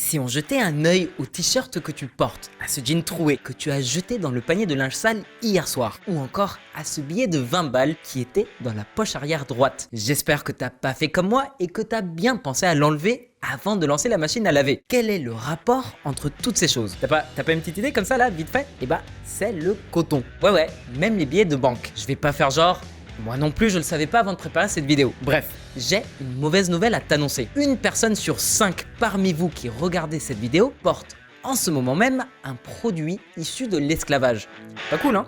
Si on jetait un œil au t-shirt que tu portes, à ce jean troué que tu as jeté dans le panier de linge sale hier soir, ou encore à ce billet de 20 balles qui était dans la poche arrière droite, j'espère que t'as pas fait comme moi et que t'as bien pensé à l'enlever avant de lancer la machine à laver. Quel est le rapport entre toutes ces choses? T'as pas une petite idée comme ça là, vite fait? Eh bah, c'est le coton. Ouais, même les billets de banque. Je vais pas faire genre... Moi non plus, je le savais pas avant de préparer cette vidéo. Bref, j'ai une mauvaise nouvelle à t'annoncer. Une personne sur 5 parmi vous qui regardez cette vidéo porte en ce moment même un produit issu de l'esclavage. Pas cool, hein?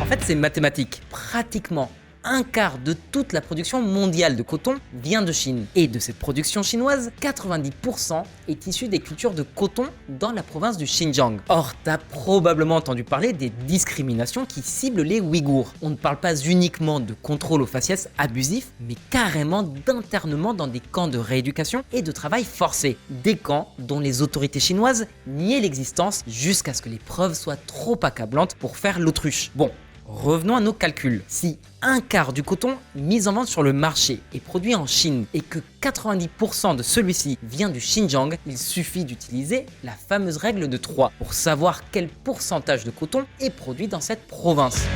En fait, c'est mathématique. Pratiquement un quart de toute la production mondiale de coton vient de Chine. Et de cette production chinoise, 90% est issue des cultures de coton dans la province du Xinjiang. Or, t'as probablement entendu parler des discriminations qui ciblent les Ouïghours. On ne parle pas uniquement de contrôle aux faciès abusifs, mais carrément d'internement dans des camps de rééducation et de travail forcé. Des camps dont les autorités chinoises niaient l'existence jusqu'à ce que les preuves soient trop accablantes pour faire l'autruche. Bon. Revenons à nos calculs. Si un quart du coton mis en vente sur le marché est produit en Chine et que 90% de celui-ci vient du Xinjiang, il suffit d'utiliser la fameuse règle de 3 pour savoir quel pourcentage de coton est produit dans cette province.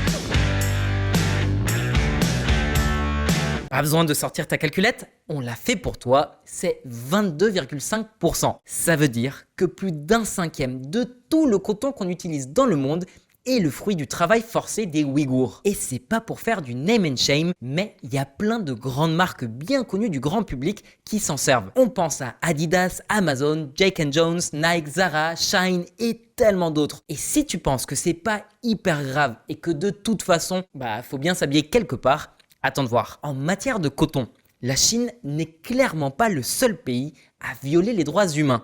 Pas besoin de sortir ta calculette, on l'a fait pour toi, c'est 22,5%. Ça veut dire que plus d'un cinquième de tout le coton qu'on utilise dans le monde est le fruit du travail forcé des Ouïghours. Et c'est pas pour faire du name and shame, mais il y a plein de grandes marques bien connues du grand public qui s'en servent. On pense à Adidas, Amazon, Jake & Jones, Nike, Zara, Shine et tellement d'autres. Et si tu penses que c'est pas hyper grave et que de toute façon, faut bien s'habiller quelque part, attends de voir. En matière de coton, la Chine n'est clairement pas le seul pays à violer les droits humains.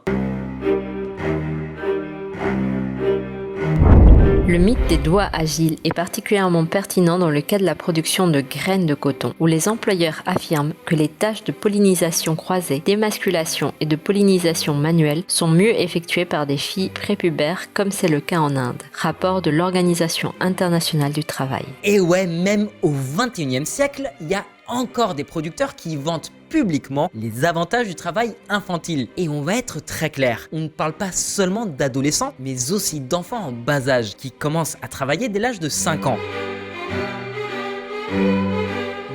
Le mythe des doigts agiles est particulièrement pertinent dans le cas de la production de graines de coton, où les employeurs affirment que les tâches de pollinisation croisée, d'émasculation et de pollinisation manuelle sont mieux effectuées par des filles prépubères comme c'est le cas en Inde. Rapport de l'Organisation internationale du travail. Et ouais, même au 21e siècle, il y a encore des producteurs qui vantent publiquement les avantages du travail infantile. Et on va être très clair, on ne parle pas seulement d'adolescents, mais aussi d'enfants en bas âge qui commencent à travailler dès l'âge de 5 ans.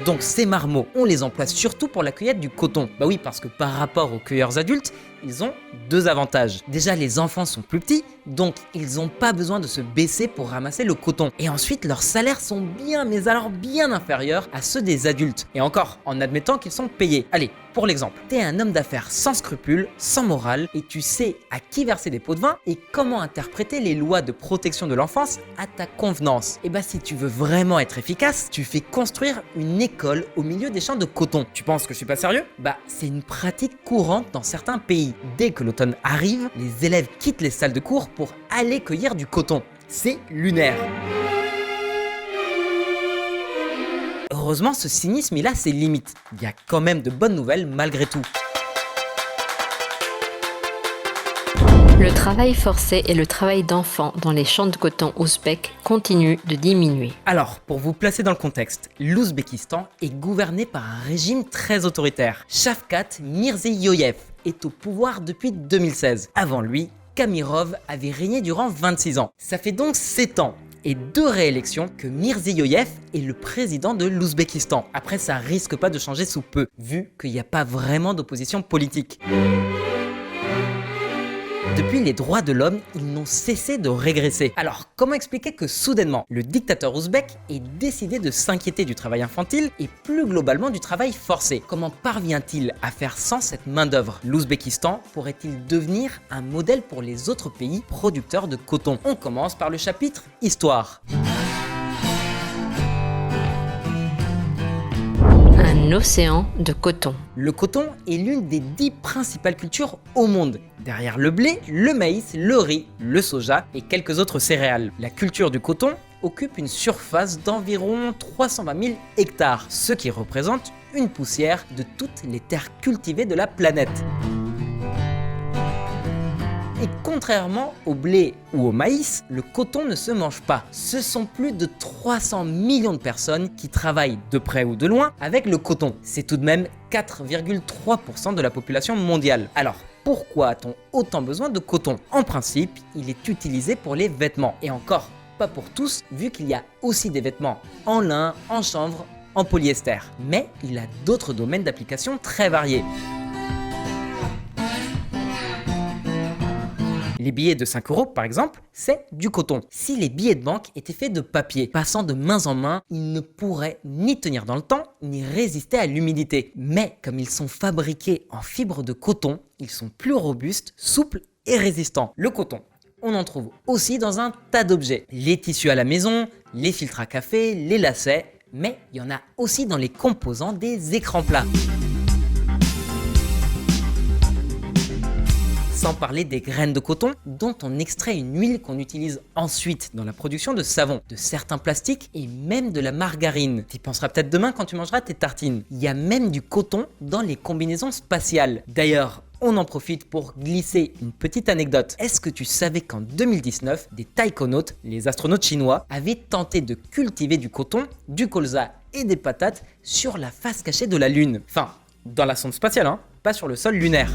Donc ces marmots, on les emploie surtout pour la cueillette du coton. Bah oui, parce que par rapport aux cueilleurs adultes, ils ont deux avantages. Déjà, les enfants sont plus petits, donc ils n'ont pas besoin de se baisser pour ramasser le coton. Et ensuite, leurs salaires sont bien, mais alors bien inférieurs à ceux des adultes. Et encore, en admettant qu'ils sont payés. Allez, pour l'exemple, t'es un homme d'affaires sans scrupules, sans morale, et tu sais à qui verser des pots de vin et comment interpréter les lois de protection de l'enfance à ta convenance. Et bah si tu veux vraiment être efficace, tu fais construire une école au milieu des champs de coton. Tu penses que je suis pas sérieux? Bah c'est une pratique courante dans certains pays. Dès que l'automne arrive, les élèves quittent les salles de cours pour aller cueillir du coton. C'est lunaire. Heureusement, ce cynisme il a ses limites. Il y a quand même de bonnes nouvelles malgré tout. Le travail forcé et le travail d'enfants dans les champs de coton ouzbeks continuent de diminuer. Alors, pour vous placer dans le contexte, l'Ouzbékistan est gouverné par un régime très autoritaire. Shavkat Mirziyoyev est au pouvoir depuis 2016. Avant lui, Kamirov avait régné durant 26 ans. Ça fait donc 7 ans et 2 réélections que Mirziyoyev est le président de l'Ouzbékistan. Après, ça risque pas de changer sous peu, vu qu'il n'y a pas vraiment d'opposition politique. Depuis les droits de l'homme, ils n'ont cessé de régresser. Alors, comment expliquer que soudainement, le dictateur ouzbek ait décidé de s'inquiéter du travail infantile et plus globalement du travail forcé? Comment parvient-il à faire sans cette main-d'œuvre? L'Ouzbékistan pourrait-il devenir un modèle pour les autres pays producteurs de coton? On commence par le chapitre Histoire. Un océan de coton. Le coton est l'une des 10 principales cultures au monde, derrière le blé, le maïs, le riz, le soja et quelques autres céréales. La culture du coton occupe une surface d'environ 320 000 hectares, ce qui représente une poussière de toutes les terres cultivées de la planète. Et contrairement au blé ou au maïs, le coton ne se mange pas. Ce sont plus de 300 millions de personnes qui travaillent de près ou de loin avec le coton. C'est tout de même 4,3% de la population mondiale. Alors, pourquoi a-t-on autant besoin de coton? En principe, il est utilisé pour les vêtements. Et encore, pas pour tous, vu qu'il y a aussi des vêtements en lin, en chanvre, en polyester. Mais il a d'autres domaines d'application très variés. Les billets de 5 € par exemple, c'est du coton. Si les billets de banque étaient faits de papier, passant de main en main, ils ne pourraient ni tenir dans le temps, ni résister à l'humidité. Mais comme ils sont fabriqués en fibre de coton, ils sont plus robustes, souples et résistants. Le coton, on en trouve aussi dans un tas d'objets. Les tissus à la maison, les filtres à café, les lacets, mais il y en a aussi dans les composants des écrans plats. Sans parler des graines de coton dont on extrait une huile qu'on utilise ensuite dans la production de savon, de certains plastiques et même de la margarine. T'y penseras peut-être demain quand tu mangeras tes tartines. Il y a même du coton dans les combinaisons spatiales. D'ailleurs, on en profite pour glisser une petite anecdote. Est-ce que tu savais qu'en 2019, des taïkonautes, les astronautes chinois, avaient tenté de cultiver du coton, du colza et des patates sur la face cachée de la Lune? Enfin, dans la sonde spatiale, hein, pas sur le sol lunaire.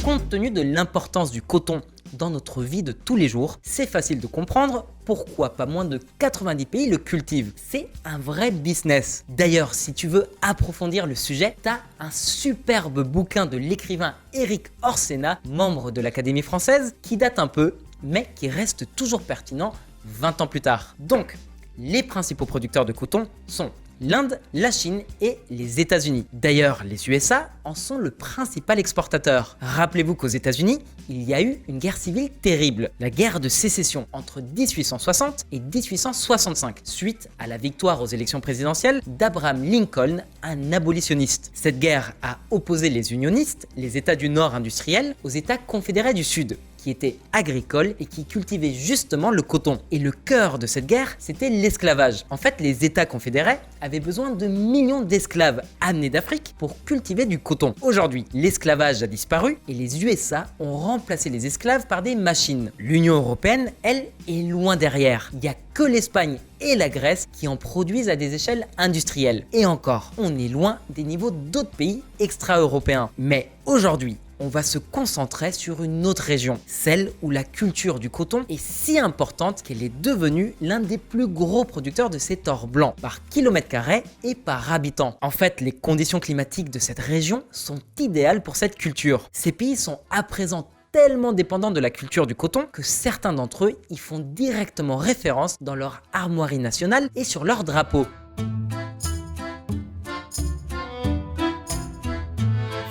Compte tenu de l'importance du coton dans notre vie de tous les jours, c'est facile de comprendre pourquoi pas moins de 90 pays le cultivent. C'est un vrai business. D'ailleurs, si tu veux approfondir le sujet, t'as un superbe bouquin de l'écrivain Éric Orsena, membre de l'Académie française, qui date un peu, mais qui reste toujours pertinent 20 ans plus tard. Donc, les principaux producteurs de coton sont l'Inde, la Chine et les États-Unis. D'ailleurs, les USA en sont le principal exportateur. Rappelez-vous qu'aux États-Unis, il y a eu une guerre civile terrible, la guerre de sécession entre 1860 et 1865, suite à la victoire aux élections présidentielles d'Abraham Lincoln, un abolitionniste. Cette guerre a opposé les unionistes, les États du Nord industriels, aux États confédérés du Sud, qui étaient agricoles et qui cultivaient justement le coton. Et le cœur de cette guerre, c'était l'esclavage. En fait, les États confédérés avaient besoin de millions d'esclaves amenés d'Afrique pour cultiver du coton. Aujourd'hui, l'esclavage a disparu et les USA ont remplacé les esclaves par des machines. L'Union européenne, elle, est loin derrière. Il n'y a que l'Espagne et la Grèce qui en produisent à des échelles industrielles. Et encore, on est loin des niveaux d'autres pays extra-européens. Mais aujourd'hui, on va se concentrer sur une autre région, celle où la culture du coton est si importante qu'elle est devenue l'un des plus gros producteurs de cet or blanc, par kilomètre carré et par habitant. En fait, les conditions climatiques de cette région sont idéales pour cette culture. Ces pays sont à présent tellement dépendants de la culture du coton que certains d'entre eux y font directement référence dans leur armoirie nationale et sur leur drapeau.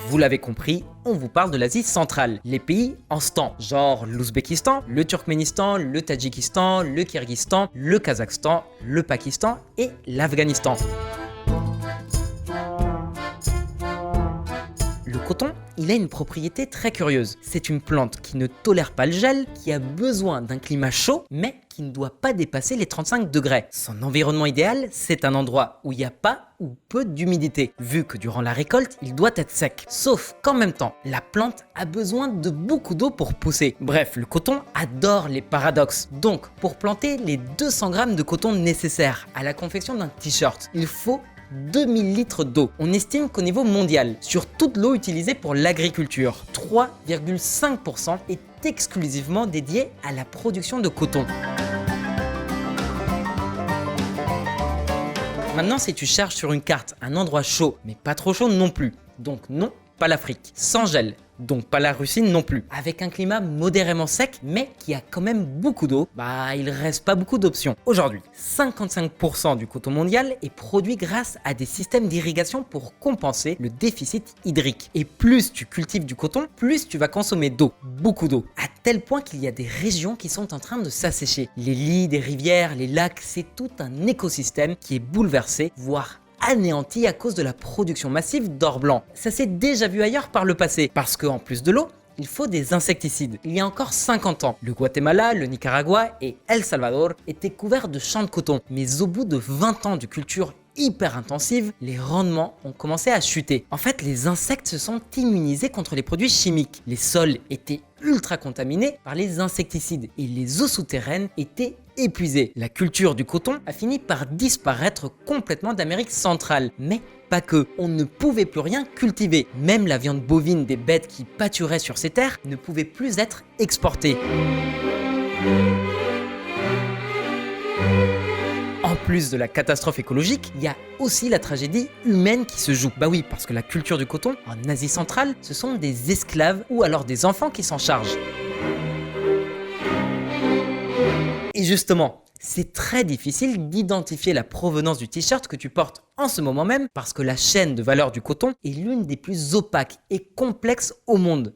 Vous l'avez compris, on vous parle de l'Asie centrale, les pays en stand, genre l'Ouzbékistan, le Turkménistan, le Tadjikistan, le Kirghizistan, le Kazakhstan, le Pakistan et l'Afghanistan. Le coton, il a une propriété très curieuse. C'est une plante qui ne tolère pas le gel, qui a besoin d'un climat chaud, mais qui ne doit pas dépasser les 35 degrés. Son environnement idéal, c'est un endroit où il n'y a pas ou peu d'humidité, vu que durant la récolte, il doit être sec. Sauf qu'en même temps, la plante a besoin de beaucoup d'eau pour pousser. Bref, le coton adore les paradoxes. Donc, pour planter les 200 grammes de coton nécessaires à la confection d'un t-shirt, il faut 2000 litres d'eau. On estime qu'au niveau mondial, sur toute l'eau utilisée pour l'agriculture, 3,5% est exclusivement dédié à la production de coton. Maintenant, si tu cherches sur une carte un endroit chaud, mais pas trop chaud non plus, donc non, pas l'Afrique, sans gel, donc pas la Russie non plus, avec un climat modérément sec, mais qui a quand même beaucoup d'eau, il reste pas beaucoup d'options. Aujourd'hui, 55% du coton mondial est produit grâce à des systèmes d'irrigation pour compenser le déficit hydrique. Et plus tu cultives du coton, plus tu vas consommer d'eau, beaucoup d'eau, à tel point qu'il y a des régions qui sont en train de s'assécher. Les lits des rivières, les lacs, c'est tout un écosystème qui est bouleversé, voire anéanti à cause de la production massive d'or blanc. Ça s'est déjà vu ailleurs par le passé, parce qu'en plus de l'eau, il faut des insecticides. Il y a encore 50 ans, le Guatemala, le Nicaragua et El Salvador étaient couverts de champs de coton. Mais au bout de 20 ans de culture hyper intensive, les rendements ont commencé à chuter. En fait, les insectes se sont immunisés contre les produits chimiques. Les sols étaient ultra contaminés par les insecticides et les eaux souterraines étaient épuisées. La culture du coton a fini par disparaître complètement d'Amérique centrale. Mais pas que, on ne pouvait plus rien cultiver. Même la viande bovine des bêtes qui pâturaient sur ces terres ne pouvait plus être exportée. En plus de la catastrophe écologique, il y a aussi la tragédie humaine qui se joue. Bah oui, parce que la culture du coton, en Asie centrale, ce sont des esclaves ou alors des enfants qui s'en chargent. Et justement, c'est très difficile d'identifier la provenance du t-shirt que tu portes en ce moment même parce que la chaîne de valeur du coton est l'une des plus opaques et complexes au monde.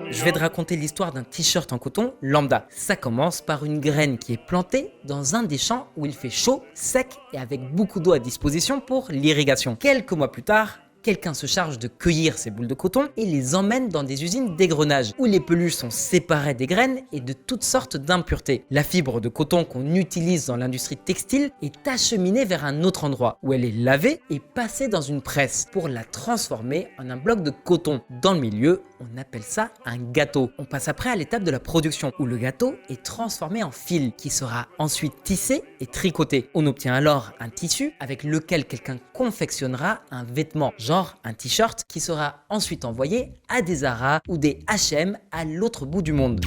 Je vais te raconter l'histoire d'un t-shirt en coton lambda. Ça commence par une graine qui est plantée dans un des champs où il fait chaud, sec et avec beaucoup d'eau à disposition pour l'irrigation. Quelques mois plus tard, quelqu'un se charge de cueillir ces boules de coton et les emmène dans des usines d'égrenage où les peluches sont séparées des graines et de toutes sortes d'impuretés. La fibre de coton qu'on utilise dans l'industrie textile est acheminée vers un autre endroit où elle est lavée et passée dans une presse pour la transformer en un bloc de coton. Dans le milieu, on appelle ça un gâteau. On passe après à l'étape de la production où le gâteau est transformé en fil qui sera ensuite tissé et tricoté. On obtient alors un tissu avec lequel quelqu'un confectionnera un vêtement, genre un t-shirt qui sera ensuite envoyé à des Zara ou des H&M à l'autre bout du monde.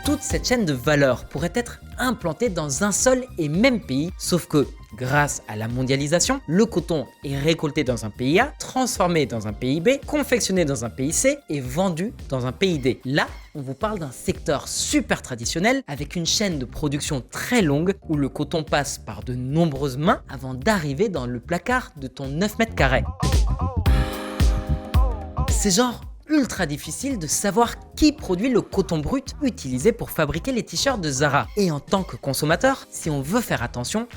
Toute cette chaîne de valeur pourrait être implantée dans un seul et même pays, sauf que grâce à la mondialisation, le coton est récolté dans un pays A, transformé dans un pays B, confectionné dans un pays C et vendu dans un pays D. Là, on vous parle d'un secteur super traditionnel avec une chaîne de production très longue où le coton passe par de nombreuses mains avant d'arriver dans le placard de ton 9 mètres carrés. C'est genre ultra difficile de savoir qui produit le coton brut utilisé pour fabriquer les t-shirts de Zara. Et en tant que consommateur, si on veut faire attention,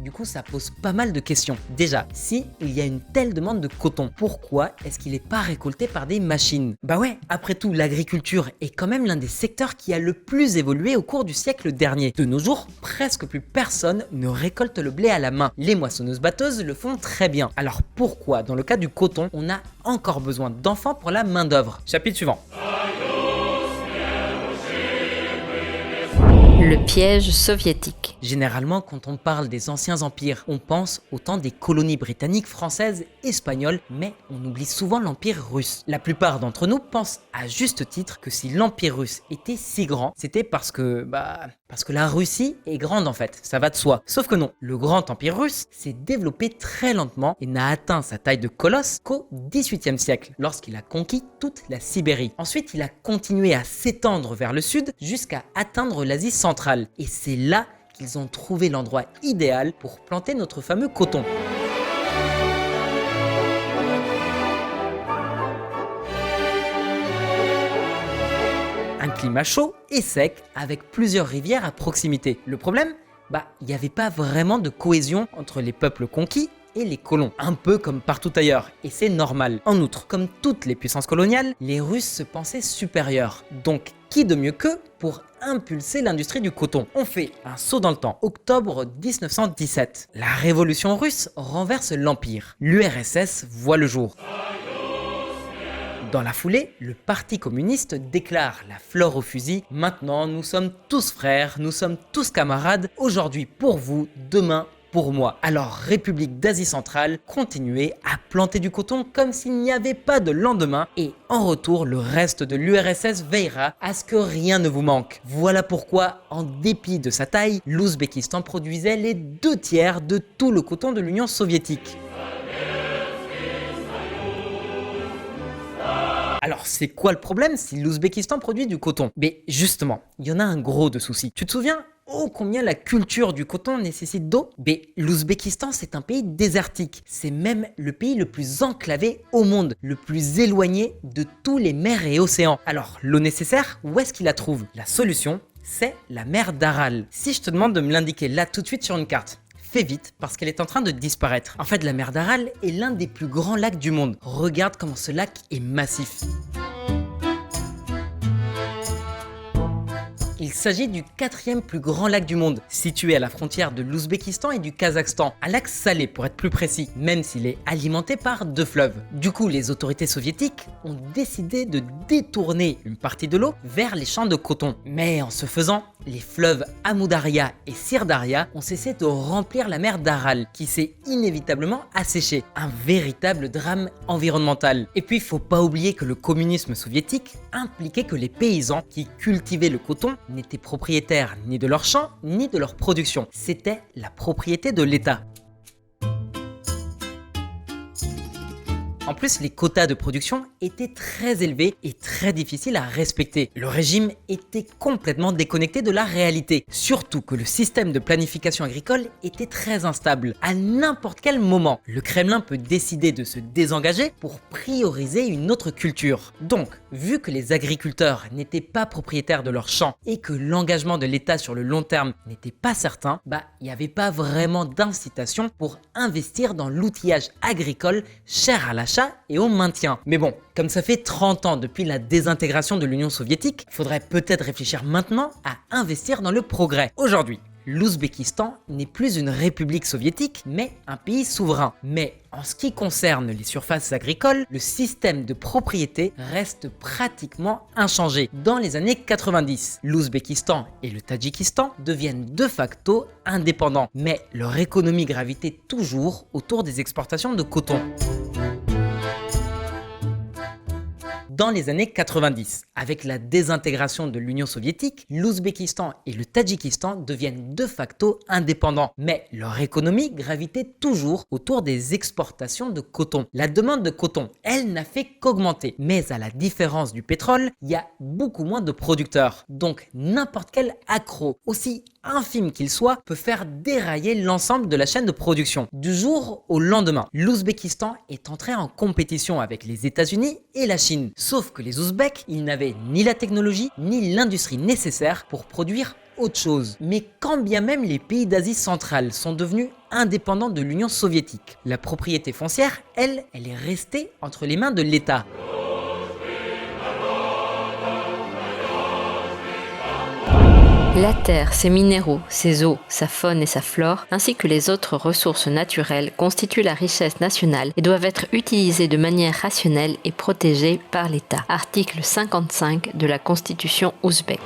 du coup ça pose pas mal de questions. Déjà, si il y a une telle demande de coton, pourquoi est-ce qu'il n'est pas récolté par des machines? Bah ouais, après tout, l'agriculture est quand même l'un des secteurs qui a le plus évolué au cours du siècle dernier. De nos jours, presque plus personne ne récolte le blé à la main. Les moissonneuses-batteuses le font très bien. Alors pourquoi, dans le cas du coton, on a encore besoin d'enfants pour la main-d'œuvre? Chapitre suivant. Le piège soviétique. Généralement, quand on parle des anciens empires, on pense au temps des colonies britanniques, françaises, espagnoles, mais on oublie souvent l'empire russe. La plupart d'entre nous pensent à juste titre que si l'empire russe était si grand, c'était parce que la Russie est grande en fait, ça va de soi. Sauf que non, le grand empire russe s'est développé très lentement et n'a atteint sa taille de colosse qu'au XVIIIe siècle, lorsqu'il a conquis toute la Sibérie. Ensuite, il a continué à s'étendre vers le sud jusqu'à atteindre l'Asie centrale. Et c'est là qu'ils ont trouvé l'endroit idéal pour planter notre fameux coton. Un climat chaud et sec avec plusieurs rivières à proximité. Le problème, il n'y avait pas vraiment de cohésion entre les peuples conquis et les colons, un peu comme partout ailleurs, et c'est normal. En outre, comme toutes les puissances coloniales, les Russes se pensaient supérieurs. Donc, qui de mieux qu'eux pour impulser l'industrie du coton? On fait un saut dans le temps, octobre 1917. La révolution russe renverse l'empire. L'URSS voit le jour. Dans la foulée, le Parti communiste déclare la fleur au fusil. Maintenant, nous sommes tous frères, nous sommes tous camarades. Aujourd'hui pour vous, demain pour moi. Alors, République d'Asie centrale, continuez à planter du coton comme s'il n'y avait pas de lendemain et en retour, le reste de l'URSS veillera à ce que rien ne vous manque. Voilà pourquoi, en dépit de sa taille, l'Ouzbékistan produisait les 2/3 de tout le coton de l'Union soviétique. Alors, c'est quoi le problème si l'Ouzbékistan produit du coton? Mais justement, il y en a un gros de souci. Tu te souviens combien la culture du coton nécessite d'eau? Mais l'Ouzbékistan, c'est un pays désertique. C'est même le pays le plus enclavé au monde, le plus éloigné de tous les mers et océans. Alors, l'eau nécessaire, où est-ce qu'il la trouve? La solution, c'est la mer d'Aral. Si je te demande de me l'indiquer là tout de suite sur une carte, fais vite parce qu'elle est en train de disparaître. En fait, la mer d'Aral est l'un des plus grands lacs du monde. Regarde comment ce lac est massif. Il s'agit du 4e plus grand lac du monde, situé à la frontière de l'Ouzbékistan et du Kazakhstan, un lac salé pour être plus précis, même s'il est alimenté par 2 fleuves. Du coup, les autorités soviétiques ont décidé de détourner une partie de l'eau vers les champs de coton. Mais en ce faisant, les fleuves Amou-Daria et Sir-Daria ont cessé de remplir la mer d'Aral, qui s'est inévitablement asséchée. Un véritable drame environnemental. Et puis, faut pas oublier que le communisme soviétique impliquait que les paysans qui cultivaient le coton n'étaient propriétaires ni de leurs champs, ni de leur production. C'était la propriété de l'État. En plus, les quotas de production étaient très élevés et très difficiles à respecter. Le régime était complètement déconnecté de la réalité. Surtout que le système de planification agricole était très instable. À n'importe quel moment, le Kremlin peut décider de se désengager pour prioriser une autre culture. Donc, vu que les agriculteurs n'étaient pas propriétaires de leurs champs et que l'engagement de l'État sur le long terme n'était pas certain, il n'y avait pas vraiment d'incitation pour investir dans l'outillage agricole cher à l'achat et au maintien. Mais bon, comme ça fait 30 ans depuis la désintégration de l'Union soviétique, il faudrait peut-être réfléchir maintenant à investir dans le progrès. Aujourd'hui, l'Ouzbékistan n'est plus une république soviétique, mais un pays souverain. Mais en ce qui concerne les surfaces agricoles, le système de propriété reste pratiquement inchangé. Dans les années 90, l'Ouzbékistan et le Tadjikistan deviennent de facto indépendants, mais leur économie gravitait toujours autour des exportations de coton. Dans les années 90, avec la désintégration de l'Union soviétique, l'Ouzbékistan et le Tadjikistan deviennent de facto indépendants, mais leur économie gravitait toujours autour des exportations de coton. La demande de coton, elle n'a fait qu'augmenter, mais à la différence du pétrole, il y a beaucoup moins de producteurs. Donc n'importe quel accroc, aussi infime qu'il soit, peut faire dérailler l'ensemble de la chaîne de production. Du jour au lendemain, l'Ouzbékistan est entré en compétition avec les États-Unis et la Chine. Sauf que les Ouzbeks, ils n'avaient ni la technologie ni l'industrie nécessaire pour produire autre chose. Mais quand bien même les pays d'Asie centrale sont devenus indépendants de l'Union soviétique, la propriété foncière, elle est restée entre les mains de l'État. La terre, ses minéraux, ses eaux, sa faune et sa flore, ainsi que les autres ressources naturelles constituent la richesse nationale et doivent être utilisées de manière rationnelle et protégées par l'État. Article 55 de la Constitution ouzbèque.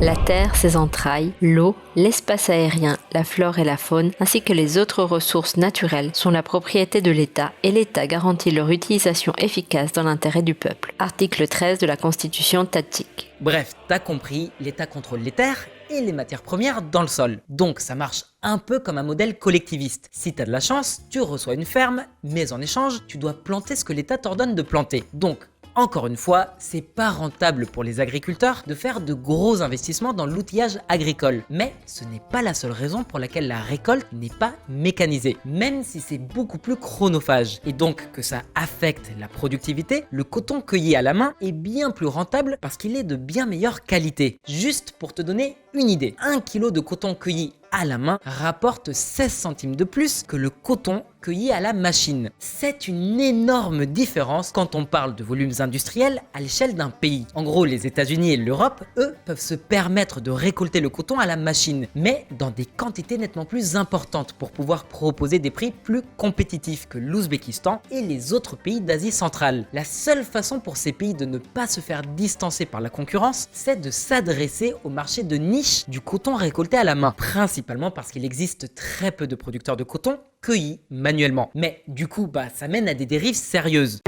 La terre, ses entrailles, l'eau, l'espace aérien, la flore et la faune, ainsi que les autres ressources naturelles sont la propriété de l'État et l'État garantit leur utilisation efficace dans l'intérêt du peuple. Article 13 de la Constitution tadjik. Bref, t'as compris, l'État contrôle les terres et les matières premières dans le sol. Donc ça marche un peu comme un modèle collectiviste. Si t'as de la chance, tu reçois une ferme, mais en échange, tu dois planter ce que l'État t'ordonne de planter. Donc, encore une fois, c'est pas rentable pour les agriculteurs de faire de gros investissements dans l'outillage agricole. Mais ce n'est pas la seule raison pour laquelle la récolte n'est pas mécanisée, même si c'est beaucoup plus chronophage. Et donc que ça affecte la productivité, le coton cueilli à la main est bien plus rentable parce qu'il est de bien meilleure qualité. Juste pour te donner une idée, 1 kg de coton cueilli à la main rapporte 16 centimes de plus que le coton cueilli à la machine. C'est une énorme différence quand on parle de volumes industriels à l'échelle d'un pays. En gros, les États-Unis et l'Europe, eux, peuvent se permettre de récolter le coton à la machine, mais dans des quantités nettement plus importantes pour pouvoir proposer des prix plus compétitifs que l'Ouzbékistan et les autres pays d'Asie centrale. La seule façon pour ces pays de ne pas se faire distancer par la concurrence, c'est de s'adresser au marché de niche du coton récolté à la main, principalement parce qu'il existe très peu de producteurs de coton cueillis manuellement. Mais du coup, ça mène à des dérives sérieuses.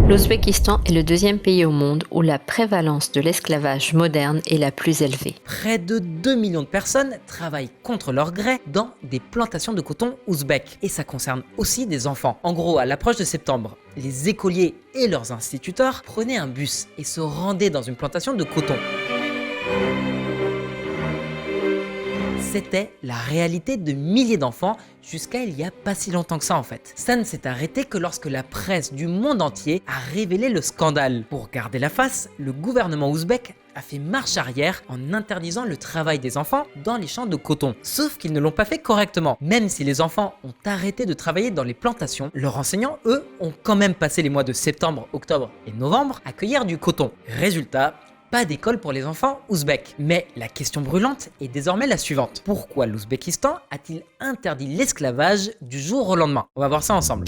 L'Ouzbékistan est le 2e pays au monde où la prévalence de l'esclavage moderne est la plus élevée. Près de 2 millions de personnes travaillent contre leur gré dans des plantations de coton ouzbek. Et ça concerne aussi des enfants. En gros, à l'approche de septembre, les écoliers et leurs instituteurs prenaient un bus et se rendaient dans une plantation de coton. C'était la réalité de milliers d'enfants jusqu'à il y a pas si longtemps que ça en fait. Ça ne s'est arrêté que lorsque la presse du monde entier a révélé le scandale. Pour garder la face, le gouvernement ouzbek a fait marche arrière en interdisant le travail des enfants dans les champs de coton. Sauf qu'ils ne l'ont pas fait correctement. Même si les enfants ont arrêté de travailler dans les plantations, leurs enseignants, eux, ont quand même passé les mois de septembre, octobre et novembre à cueillir du coton. Résultat, pas d'école pour les enfants ouzbeks. Mais la question brûlante est désormais la suivante. Pourquoi l'Ouzbékistan a-t-il interdit l'esclavage du jour au lendemain? On va voir ça ensemble.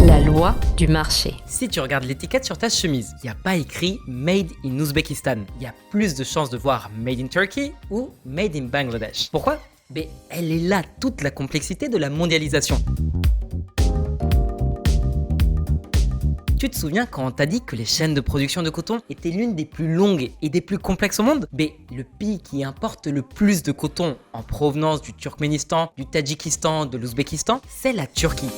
La loi du marché. Si tu regardes l'étiquette sur ta chemise, il n'y a pas écrit Made in Ouzbékistan. Il y a plus de chances de voir Made in Turkey ou Made in Bangladesh. Pourquoi? Mais elle est là toute la complexité de la mondialisation. Tu te souviens quand on t'a dit que les chaînes de production de coton étaient l'une des plus longues et des plus complexes au monde? Mais le pays qui importe le plus de coton en provenance du Turkménistan, du Tadjikistan, de l'Ouzbékistan, c'est la Turquie.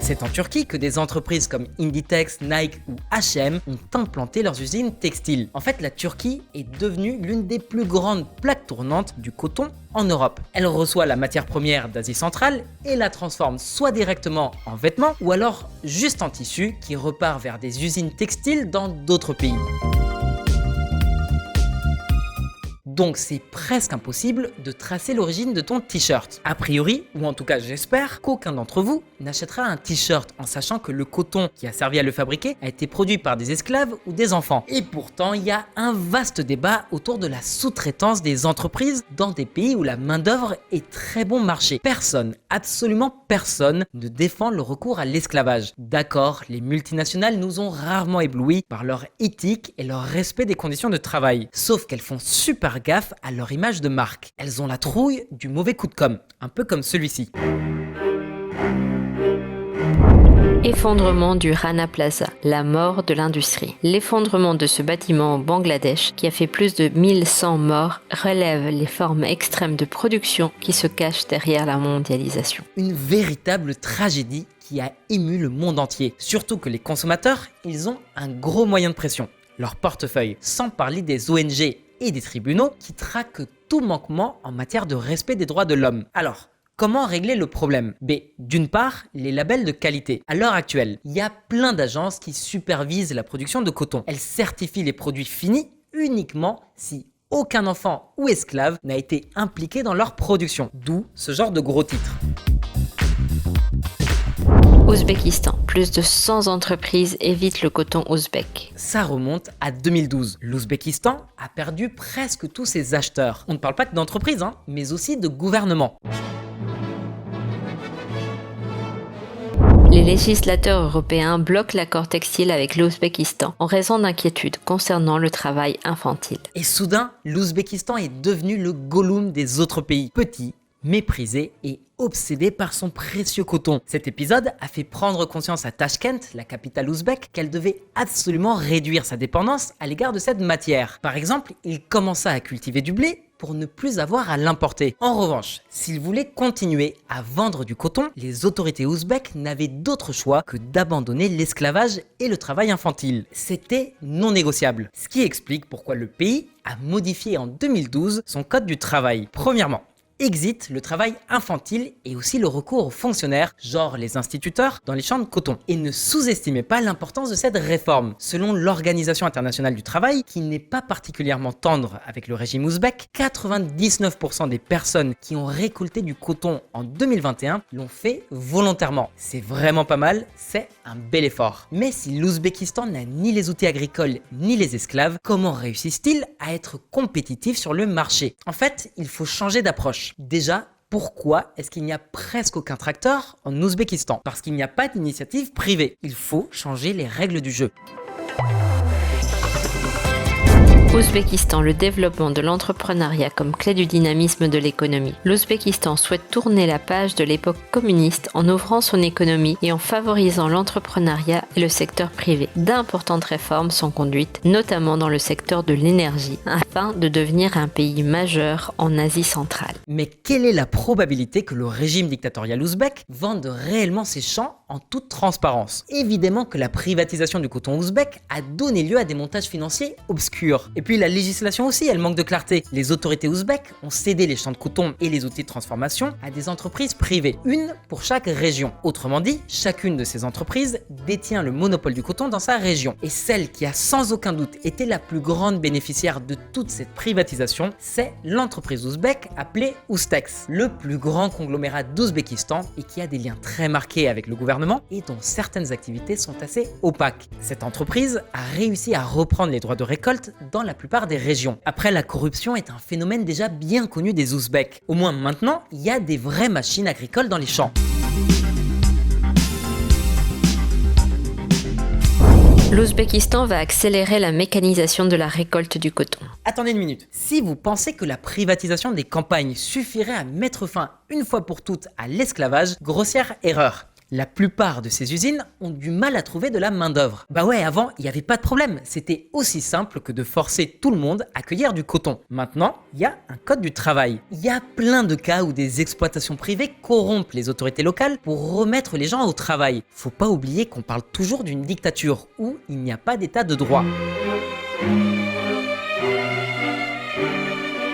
C'est en Turquie que des entreprises comme Inditex, Nike ou H&M ont implanté leurs usines textiles. En fait, la Turquie est devenue l'une des plus grandes plaques tournantes du coton en Europe. Elle reçoit la matière première d'Asie centrale et la transforme soit directement en vêtements ou alors juste en tissu qui repart vers des usines textiles dans d'autres pays. Donc c'est presque impossible de tracer l'origine de ton t-shirt. A priori, ou en tout cas j'espère, qu'aucun d'entre vous n'achètera un t-shirt en sachant que le coton qui a servi à le fabriquer a été produit par des esclaves ou des enfants. Et pourtant, il y a un vaste débat autour de la sous-traitance des entreprises dans des pays où la main-d'œuvre est très bon marché. Personne, absolument personne, ne défend le recours à l'esclavage. D'accord, les multinationales nous ont rarement éblouis par leur éthique et leur respect des conditions de travail. Sauf qu'elles font super gaffe à leur image de marque. Elles ont la trouille du mauvais coup de com', un peu comme celui-ci. Effondrement du Rana Plaza, la mort de l'industrie. L'effondrement de ce bâtiment au Bangladesh, qui a fait plus de 1100 morts, relève les formes extrêmes de production qui se cachent derrière la mondialisation. Une véritable tragédie qui a ému le monde entier. Surtout que les consommateurs, ils ont un gros moyen de pression, leur portefeuille. Sans parler des ONG et des tribunaux qui traquent tout manquement en matière de respect des droits de l'homme. Alors, comment régler le problème? D'une part, les labels de qualité. À l'heure actuelle, il y a plein d'agences qui supervisent la production de coton. Elles certifient les produits finis uniquement si aucun enfant ou esclave n'a été impliqué dans leur production. D'où ce genre de gros titres. Ouzbékistan, plus de 100 entreprises évitent le coton ouzbek. Ça remonte à 2012. L'Ouzbékistan a perdu presque tous ses acheteurs. On ne parle pas que d'entreprises, mais aussi de gouvernements. Les législateurs européens bloquent l'accord textile avec l'Ouzbékistan en raison d'inquiétudes concernant le travail infantile. Et soudain, l'Ouzbékistan est devenu le Gollum des autres pays. Petit, méprisé et obsédé par son précieux coton. Cet épisode a fait prendre conscience à Tachkent, la capitale ouzbèque, qu'elle devait absolument réduire sa dépendance à l'égard de cette matière. Par exemple, il commença à cultiver du blé pour ne plus avoir à l'importer. En revanche, s'il voulait continuer à vendre du coton, les autorités ouzbèques n'avaient d'autre choix que d'abandonner l'esclavage et le travail infantile. C'était non négociable. Ce qui explique pourquoi le pays a modifié en 2012 son code du travail. Premièrement, exit le travail infantile et aussi le recours aux fonctionnaires, genre les instituteurs, dans les champs de coton. Et ne sous-estimez pas l'importance de cette réforme. Selon l'Organisation internationale du travail, qui n'est pas particulièrement tendre avec le régime ouzbek, 99% des personnes qui ont récolté du coton en 2021 l'ont fait volontairement. C'est vraiment pas mal, c'est un bel effort. Mais si l'Ouzbékistan n'a ni les outils agricoles ni les esclaves, comment réussissent-ils à être compétitifs sur le marché? En fait, il faut changer d'approche. Déjà, pourquoi est-ce qu'il n'y a presque aucun tracteur en Ouzbékistan? Parce qu'il n'y a pas d'initiative privée. Il faut changer les règles du jeu. Ouzbékistan, le développement de l'entrepreneuriat comme clé du dynamisme de l'économie. L'Ouzbékistan souhaite tourner la page de l'époque communiste en ouvrant son économie et en favorisant l'entrepreneuriat et le secteur privé. D'importantes réformes sont conduites, notamment dans le secteur de l'énergie, afin de devenir un pays majeur en Asie centrale. Mais quelle est la probabilité que le régime dictatorial ouzbek vende réellement ses champs en toute transparence? Évidemment que la privatisation du coton ouzbek a donné lieu à des montages financiers obscurs. Et puis la législation aussi, elle manque de clarté. Les autorités ouzbèques ont cédé les champs de coton et les outils de transformation à des entreprises privées, une pour chaque région. Autrement dit, chacune de ces entreprises détient le monopole du coton dans sa région. Et celle qui a sans aucun doute été la plus grande bénéficiaire de toute cette privatisation, c'est l'entreprise ouzbèque appelée Ouztex, le plus grand conglomérat d'Ouzbékistan et qui a des liens très marqués avec le gouvernement et dont certaines activités sont assez opaques. Cette entreprise a réussi à reprendre les droits de récolte dans la plupart des régions. Après, la corruption est un phénomène déjà bien connu des Ouzbèques. Au moins maintenant, il y a des vraies machines agricoles dans les champs. L'Ouzbékistan va accélérer la mécanisation de la récolte du coton. Attendez une minute. Si vous pensez que la privatisation des campagnes suffirait à mettre fin une fois pour toutes à l'esclavage, grossière erreur. La plupart de ces usines ont du mal à trouver de la main-d'œuvre. Bah ouais, avant, il n'y avait pas de problème. C'était aussi simple que de forcer tout le monde à cueillir du coton. Maintenant, il y a un code du travail. Il y a plein de cas où des exploitations privées corrompent les autorités locales pour remettre les gens au travail. Faut pas oublier qu'on parle toujours d'une dictature où il n'y a pas d'état de droit.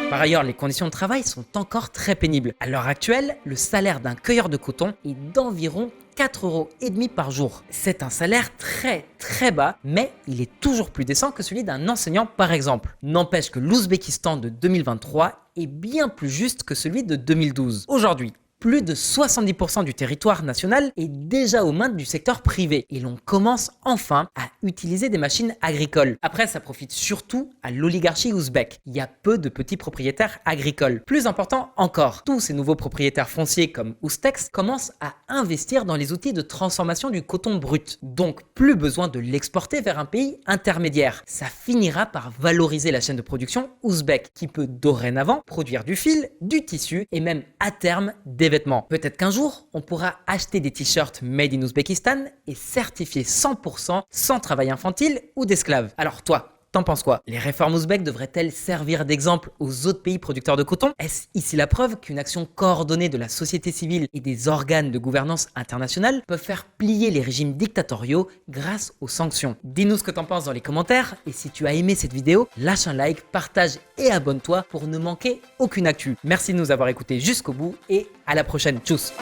Par ailleurs, les conditions de travail sont encore très pénibles. À l'heure actuelle, le salaire d'un cueilleur de coton est d'environ 4,5 € par jour. C'est un salaire très bas, mais il est toujours plus décent que celui d'un enseignant par exemple. N'empêche que l'Ouzbékistan de 2023 est bien plus juste que celui de 2012. Aujourd'hui, plus de 70% du territoire national est déjà aux mains du secteur privé et l'on commence enfin à utiliser des machines agricoles. Après, ça profite surtout à l'oligarchie ouzbèque. Il y a peu de petits propriétaires agricoles. Plus important encore, tous ces nouveaux propriétaires fonciers comme Ouztex commencent à investir dans les outils de transformation du coton brut. Donc, plus besoin de l'exporter vers un pays intermédiaire. Ça finira par valoriser la chaîne de production ouzbèque qui peut dorénavant produire du fil, du tissu et même à terme des vêtements. Peut-être qu'un jour, on pourra acheter des t-shirts made in Ouzbékistan et certifiés 100% sans travail infantile ou d'esclaves. Alors toi, t'en penses quoi? Les réformes ouzbèques devraient-elles servir d'exemple aux autres pays producteurs de coton? Est-ce ici la preuve qu'une action coordonnée de la société civile et des organes de gouvernance internationale peuvent faire plier les régimes dictatoriaux grâce aux sanctions? Dis-nous ce que t'en penses dans les commentaires et si tu as aimé cette vidéo, lâche un like, partage et abonne-toi pour ne manquer aucune actu. Merci de nous avoir écoutés jusqu'au bout et à la prochaine. Tchuss!